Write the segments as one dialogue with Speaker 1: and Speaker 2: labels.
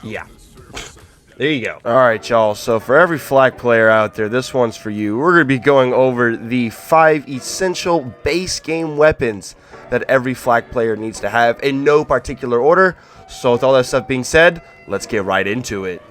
Speaker 1: Yeah. There you go. Alright, y'all. So for every Flak player out there, this one's for you. We're going to be going over the 5 essential base game weapons that every Flak player needs to have in no particular order. So with all that stuff being said, let's get right into it.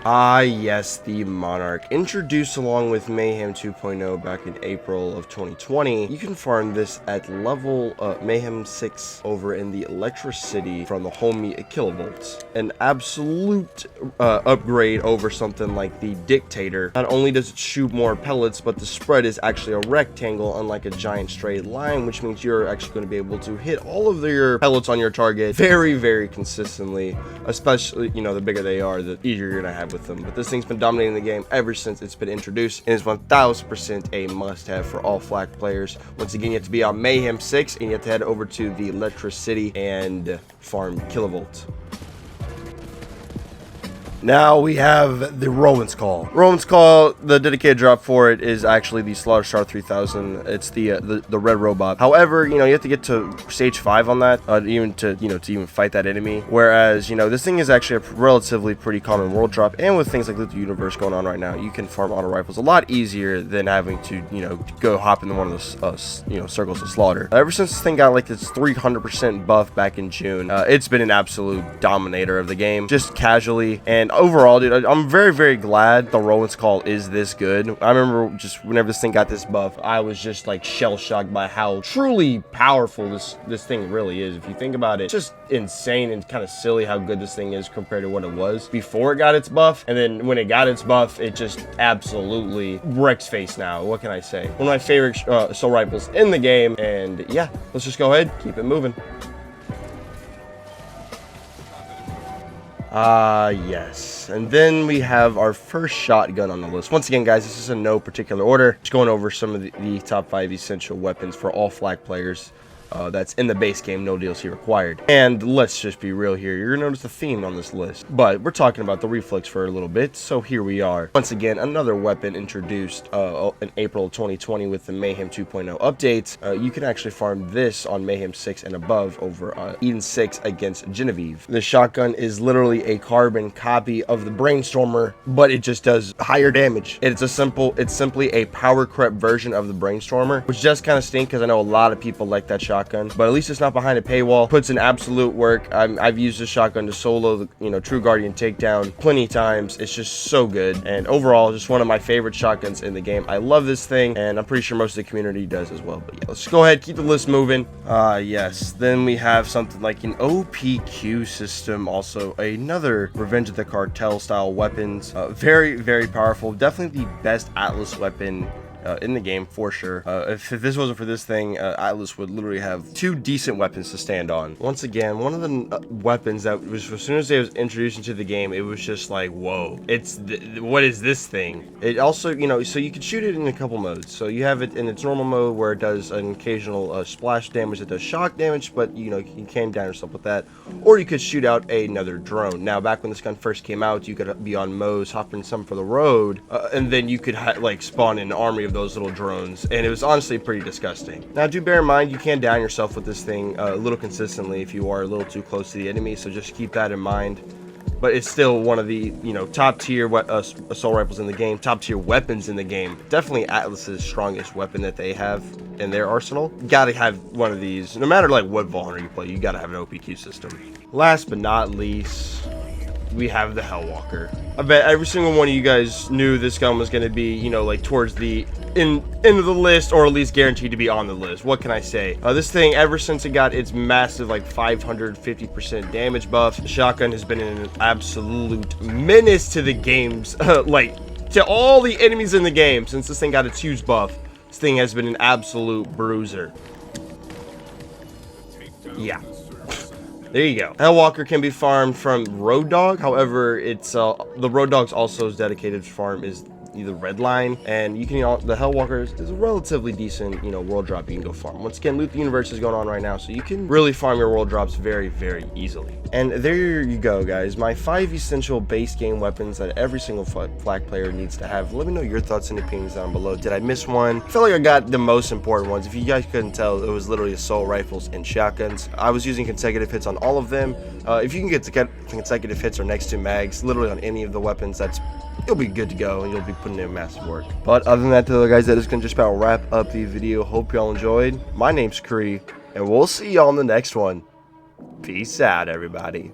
Speaker 1: Ah, yes, the Monarch. Introduced along with Mayhem 2.0 back in April of 2020, you can farm this at level Mayhem 6 over in the Electricity from the homie Kilovolts. An absolute upgrade over something like the Dictator. Not only does it shoot more pellets, but the spread is actually a rectangle, unlike a giant straight line, which means you're actually going to be able to hit all of your pellets on your target very, very consistently. Especially, you know, the bigger they are, the easier you're going to have with them. But this thing's been dominating the game ever since it's been introduced, and is 1000% a must-have for all Flak players. Once again, you have to be on Mayhem 6, and you have to head over to the Electricity and farm Kilovolt. Now we have the Rowan's Call. Rowan's Call, the dedicated drop for it is actually the Slaughter Star 3000. It's the red robot. However, you know, you have to get to stage 5 on that, even to even fight that enemy. Whereas, you know, this thing is actually a relatively pretty common world drop, and with things like the universe going on right now, you can farm auto rifles a lot easier than having to, you know, go hop into one of those, circles of slaughter. Ever since this thing got like its 300% buff back in June, it's been an absolute dominator of the game, just casually. And overall, dude, I'm very, very glad the Rowan's Call is this good. I remember just whenever this thing got this buff, I was just like shell-shocked by how truly powerful this thing really is. If you think about it, it's just insane and kind of silly how good this thing is compared to what it was before it got its buff. And then when it got its buff, it just absolutely wrecks face now. What can I say? One of my favorite assault rifles in the game. And yeah, let's just go ahead, keep it moving. Ah, yes. And then we have our first shotgun on the list. Once again, guys, this is in no particular order. Just going over some of the top 5 essential weapons for all Flak players. That's in the base game, no DLC required. And let's just be real here, you're gonna notice a theme on this list, but we're talking about the Reflex for a little bit, so here we are. Once again, another weapon introduced in April 2020 with the Mayhem 2.0 update. You can actually farm this on Mayhem 6 and above over Eden 6 against Genevieve. The shotgun is literally a carbon copy of the Brainstormer, but it just does higher damage. It's simply a power crept version of the Brainstormer, which just kind of stinks because I know a lot of people like that shotgun, but at least it's not behind a paywall. Puts in absolute work. I've used this shotgun to solo the True Guardian takedown plenty times. It's just so good, and overall just one of my favorite shotguns in the game. I love this thing, and I'm pretty sure most of the community does as well. But yeah, let's go ahead, keep the list moving. Yes, then we have something like an OPQ system, also another Revenge of the Cartel style weapons. Very, very powerful. Definitely the best Atlas weapon in the game for sure. If this wasn't for this thing, Atlas would literally have 2 decent weapons to stand on. Once again, one of the weapons that was, as soon as it was introduced into the game, it was just like, whoa, what is this thing? It also, so you can shoot it in a couple modes. So you have it in its normal mode where it does an occasional splash damage that does shock damage, but you can calm down yourself with that. Or you could shoot out another drone. Now, back when this gun first came out, you could be on Moe's, hopping some for the road, and then you could like spawn an army of those little drones, and it was honestly pretty disgusting. Now, do bear in mind, you can down yourself with this thing a little consistently if you are a little too close to the enemy, so just keep that in mind. But it's still one of the top tier assault rifles in the game, top tier weapons in the game. Definitely Atlas's strongest weapon that they have in their arsenal. Gotta have one of these, no matter like what Valhalla you play. You gotta have an OPQ system. Last but not least, we have the Hellwalker. I bet every single one of you guys knew this gun was going to be, like towards the end of the list, or at least guaranteed to be on the list. What can I say? This thing, ever since it got its massive like 550% damage buff, the shotgun has been an absolute menace to the games, like to all the enemies in the game. Since this thing got its huge buff, this thing has been an absolute bruiser. Yeah. There you go. Hellwalker can be farmed from Road Dog. However, it's the Road Dog's also dedicated farm is the red line, and you can, the Hellwalker is a relatively decent, world drop you can go farm. Once again, Loot the Universe is going on right now, so you can really farm your world drops very, very easily. And there you go, guys, my 5 essential base game weapons that every single Flak player needs to have. Let me know your thoughts and opinions down below. Did I miss one? I feel like I got the most important ones. If you guys couldn't tell, it was literally assault rifles and shotguns. I was using consecutive hits on all of them. If you can get consecutive hits or next to mags, literally on any of the weapons, you'll be good to go, and you'll be putting in massive work. But other than that, though, guys, that is going to just about wrap up the video. Hope y'all enjoyed. My name's Kree, and we'll see y'all in the next one. Peace out, everybody.